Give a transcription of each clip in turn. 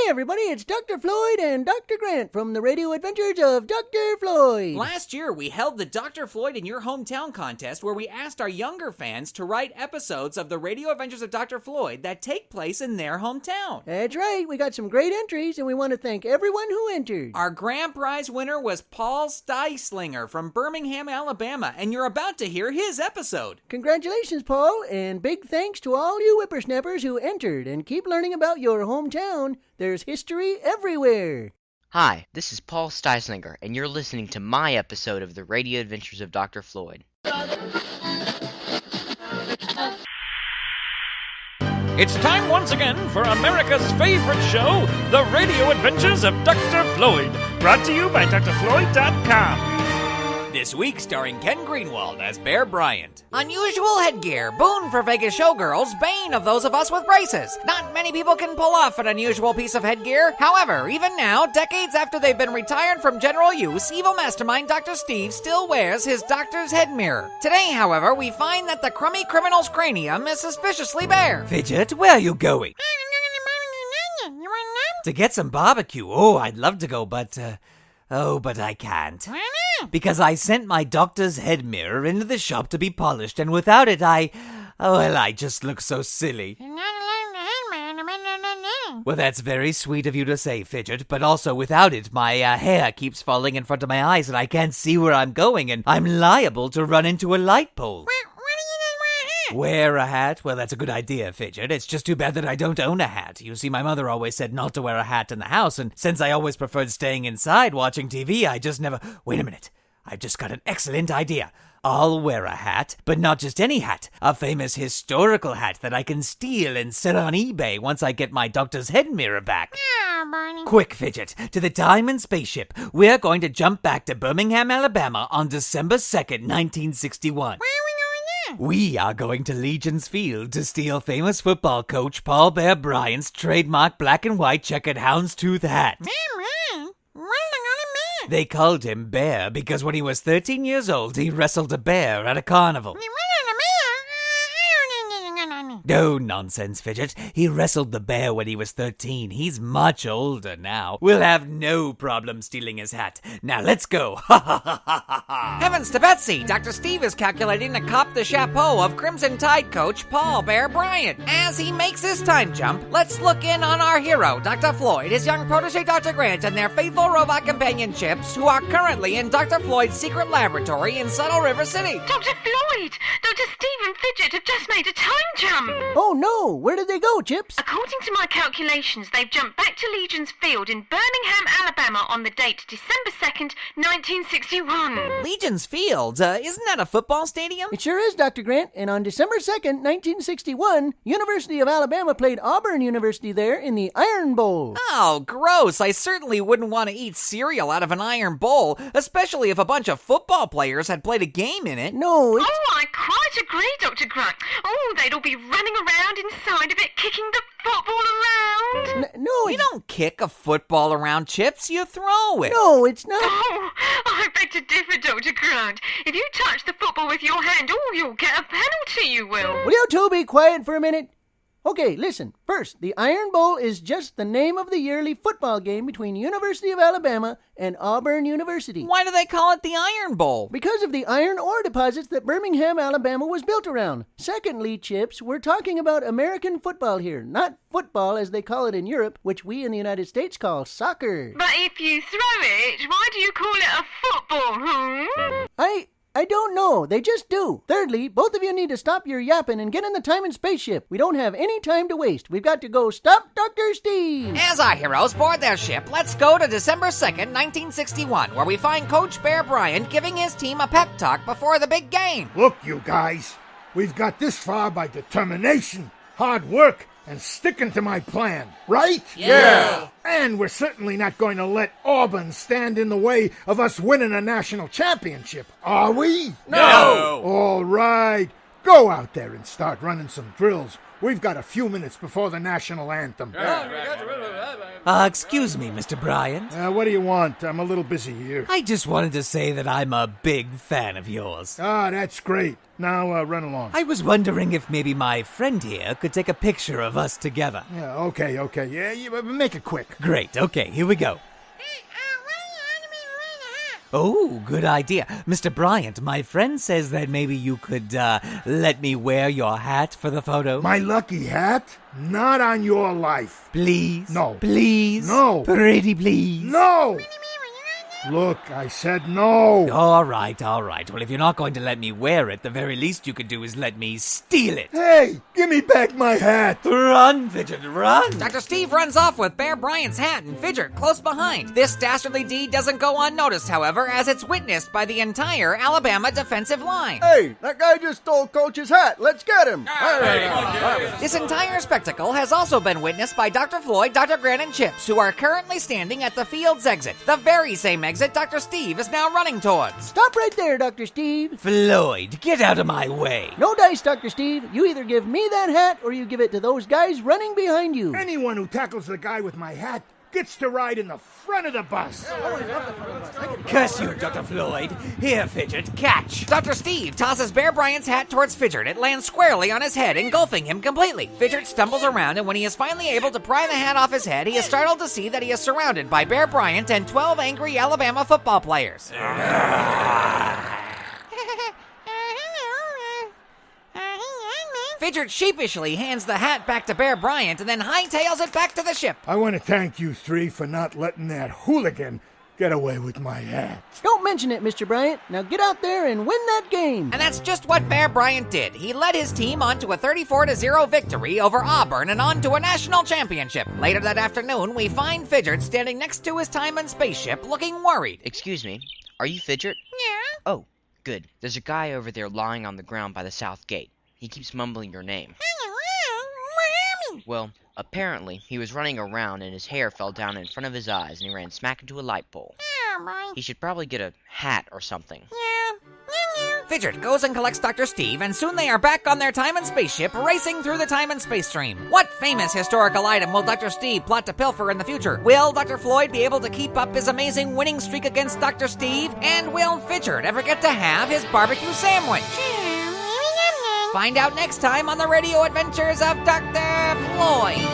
everybody, it's Dr. Floyd and Dr. Grant from the Radio Adventures of Dr. Floyd. Last year, we held the Dr. Floyd in Your Hometown contest where we asked our younger fans to write episodes of the Radio Adventures of Dr. Floyd that take place in their hometown. That's right, we got some great entries and we want to thank everyone who entered. Our grand prize winner was Paul Styslinger from Birmingham, Alabama, and you're about to hear his episode. Congratulations, Paul, and big thanks to all you whippersnappers who entered, and keep learning about your hometown. There's history everywhere. Hi, this is Paul Styslinger, and you're listening to my episode of the Radio Adventures of Dr. Floyd. It's time once again for America's favorite show, The Radio Adventures of Dr. Floyd, brought to you by drfloyd.com. This week, starring Ken Greenwald as Bear Bryant. Unusual headgear, boon for Vegas showgirls, bane of those of us with braces. Not many people can pull off an unusual piece of headgear. However, even now, decades after they've been retired from general use, evil mastermind Dr. Steve still wears his doctor's head mirror. Today, however, we find that the crummy criminal's cranium is suspiciously bare. Fidget, where are you going? To get some barbecue. Oh, I'd love to go, but I can't. Because I sent my doctor's head mirror into the shop to be polished, and without it, I just look so silly. Well, that's very sweet of you to say, Fidget, but also without it, my hair keeps falling in front of my eyes, and I can't see where I'm going, and I'm liable to run into a light pole. Wear a hat? Well, that's a good idea, Fidget. It's just too bad that I don't own a hat. You see, my mother always said not to wear a hat in the house, and since I always preferred staying inside watching TV, I just never... Wait a minute. I've just got an excellent idea. I'll wear a hat, but not just any hat. A famous historical hat that I can steal and sell on eBay once I get my doctor's head mirror back. Barney. Quick, Fidget, to the time and spaceship. We're going to jump back to Birmingham, Alabama on December 2nd, 1961. We are going to Legion's Field to steal famous football coach Paul Bear Bryant's trademark black and white checkered houndstooth hat. They called him Bear because when he was 13 years old, he wrestled a bear at a carnival. No nonsense, Fidget. He wrestled the bear when he was 13. He's much older now. We'll have no problem stealing his hat. Now let's go. Ha ha ha ha ha. Heavens to Betsy! Dr. Steve is calculating to cop the chapeau of Crimson Tide coach Paul Bear Bryant. As he makes his time jump, let's look in on our hero, Dr. Floyd, his young protege Dr. Grant, and their faithful robot companion Chips, who are currently in Dr. Floyd's secret laboratory in Saddle River City. Dr. Floyd! Dr. Steve and Fidget have just made a time jump! Oh no, where did they go, Chips? According to my calculations, they've jumped back to Legion's Field in Birmingham, Alabama on the date December 2nd, 1961. Legion's Field? Isn't that a football stadium? It sure is, Dr. Grant, and on December 2nd, 1961, University of Alabama played Auburn University there in the Iron Bowl. Oh, gross. I certainly wouldn't want to eat cereal out of an iron bowl, especially if a bunch of football players had played a game in it. No, it's... Oh, I quite agree, Dr. Grant. Oh, they'd all be running around inside of it, kicking the football around. No, You don't kick a football around, Chips. You throw it. No, it's not. Oh, I beg to differ, Dr. Grant. If you touch the football with your hand, you'll get a penalty, you will. Will you two be quiet for a minute? Okay, listen. First, the Iron Bowl is just the name of the yearly football game between University of Alabama and Auburn University. Why do they call it the Iron Bowl? Because of the iron ore deposits that Birmingham, Alabama was built around. Secondly, Chips, we're talking about American football here, not football as they call it in Europe, which we in the United States call soccer. But if you throw it, why do you call it a football, I don't know. They just do. Thirdly, both of you need to stop your yapping and get in the time and spaceship. We don't have any time to waste. We've got to go stop Dr. Steve. As our heroes board their ship, let's go to December 2nd, 1961, where we find Coach Bear Bryant giving his team a pep talk before the big game. Look, you guys, we've got this far by determination, hard work, and sticking to my plan, right? Yeah. And we're certainly not going to let Auburn stand in the way of us winning a national championship, are we? No. All right. Go out there and start running some drills. We've got a few minutes before the national anthem. Excuse me, Mr. Bryant. What do you want? I'm a little busy here. I just wanted to say that I'm a big fan of yours. Ah, that's great. Now, run along. I was wondering if maybe my friend here could take a picture of us together. Yeah, okay. Yeah, make it quick. Great, okay, here we go. Oh, good idea. Mr. Bryant, my friend says that maybe you could, let me wear your hat for the photo. My lucky hat? Not on your life. Please? No. Please? No. Pretty please? No! Look, I said no. All right. Well, if you're not going to let me wear it, the very least you could do is let me steal it. Hey, give me back my hat. Run, Fidget, run! Dr. Steve runs off with Bear Bryant's hat and Fidget close behind. This dastardly deed doesn't go unnoticed, however, as it's witnessed by the entire Alabama defensive line. Hey, that guy just stole Coach's hat. Let's get him. This entire spectacle has also been witnessed by Dr. Floyd, Dr. Grant, and Chips, who are currently standing at the field's exit, the very same exit Dr. Steve is now running towards. Stop right there, Dr. Steve. Floyd, get out of my way. No dice, Dr. Steve. You either give me that hat or you give it to those guys running behind you. Anyone who tackles the guy with my hat gets to ride in the front of the bus. Curse you, Dr. Floyd. Here, Fidget, catch. Dr. Steve tosses Bear Bryant's hat towards Fidget. It lands squarely on his head, engulfing him completely. Fidget stumbles around, and when he is finally able to pry the hat off his head, he is startled to see that he is surrounded by Bear Bryant and 12 angry Alabama football players. Fidget sheepishly hands the hat back to Bear Bryant and then hightails it back to the ship. I want to thank you three for not letting that hooligan get away with my hat. Don't mention it, Mr. Bryant. Now get out there and win that game. And that's just what Bear Bryant did. He led his team on to a 34-0 victory over Auburn and on to a national championship. Later that afternoon, we find Fidget standing next to his time and spaceship looking worried. Excuse me, are you Fidget? Yeah. Oh, good. There's a guy over there lying on the ground by the south gate. He keeps mumbling your name. Well, apparently, he was running around and his hair fell down in front of his eyes and he ran smack into a light pole. He should probably get a hat or something. Fidget goes and collects Dr. Steve, and soon they are back on their time and spaceship, racing through the time and space stream. What famous historical item will Dr. Steve plot to pilfer in the future? Will Dr. Floyd be able to keep up his amazing winning streak against Dr. Steve? And will Fidget ever get to have his barbecue sandwich? Find out next time on the Radio Adventures of Dr. Floyd.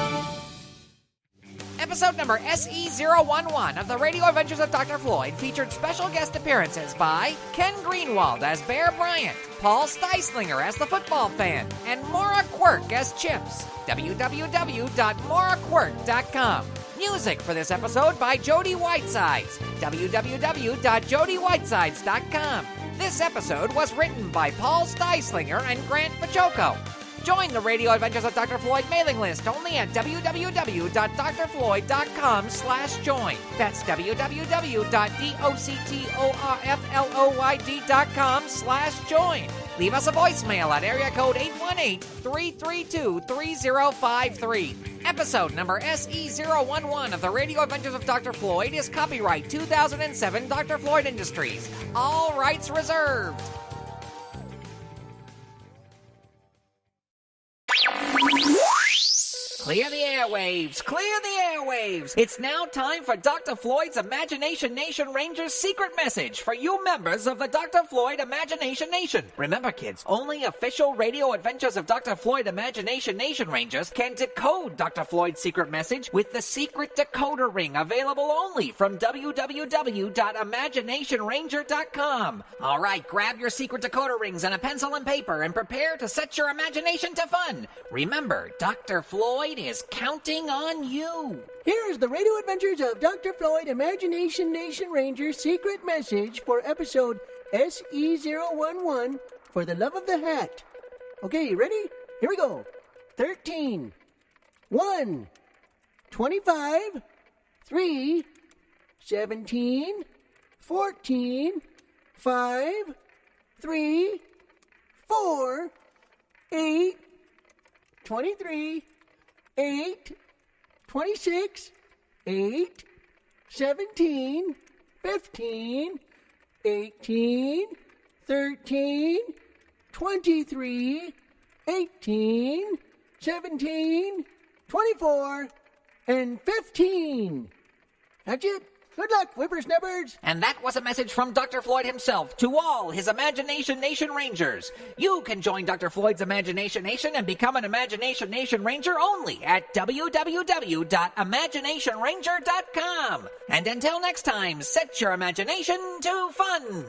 Episode number SE011 of the Radio Adventures of Dr. Floyd featured special guest appearances by Ken Greenwald as Bear Bryant, Paul Styslinger as the football fan, and Maura Quirk as Chips. www.mauraquirk.com. Music for this episode by Jody Whitesides. www.jodywhitesides.com. This episode was written by Paul Styslinger and Grant Baciocco. Join the Radio Adventures of Dr. Floyd mailing list only at www.drfloyd.com/join. That's www.doctorfloyd.com/join. Leave us a voicemail at area code 818-332-3053. Episode number SE011 of the Radio Adventures of Dr. Floyd is copyright 2007 Dr. Floyd Industries. All rights reserved. Clear the airwaves! Clear the airwaves! It's now time for Dr. Floyd's Imagination Nation Rangers' secret message for you members of the Dr. Floyd Imagination Nation. Remember, kids, only official Radio Adventures of Dr. Floyd Imagination Nation Rangers can decode Dr. Floyd's secret message with the secret decoder ring, available only from www.imaginationranger.com. All right, grab your secret decoder rings and a pencil and paper and prepare to set your imagination to fun. Remember, Dr. Floyd is counting on you. Here's the Radio Adventures of Dr. Floyd Imagination Nation Ranger's secret message for episode SE011 for the love of the hat. Okay, you ready? Here we go. 13, 1, 25, 3, 17, 14, 5, 3, 4, 8, 23, 8, 26, 8, 17, 15, 18, 13, 23, 18, 17, 24, and 15. That's it. Good luck, whippersnappers. And that was a message from Dr. Floyd himself to all his Imagination Nation Rangers. You can join Dr. Floyd's Imagination Nation and become an Imagination Nation Ranger only at www.imaginationranger.com. And until next time, set your imagination to fun.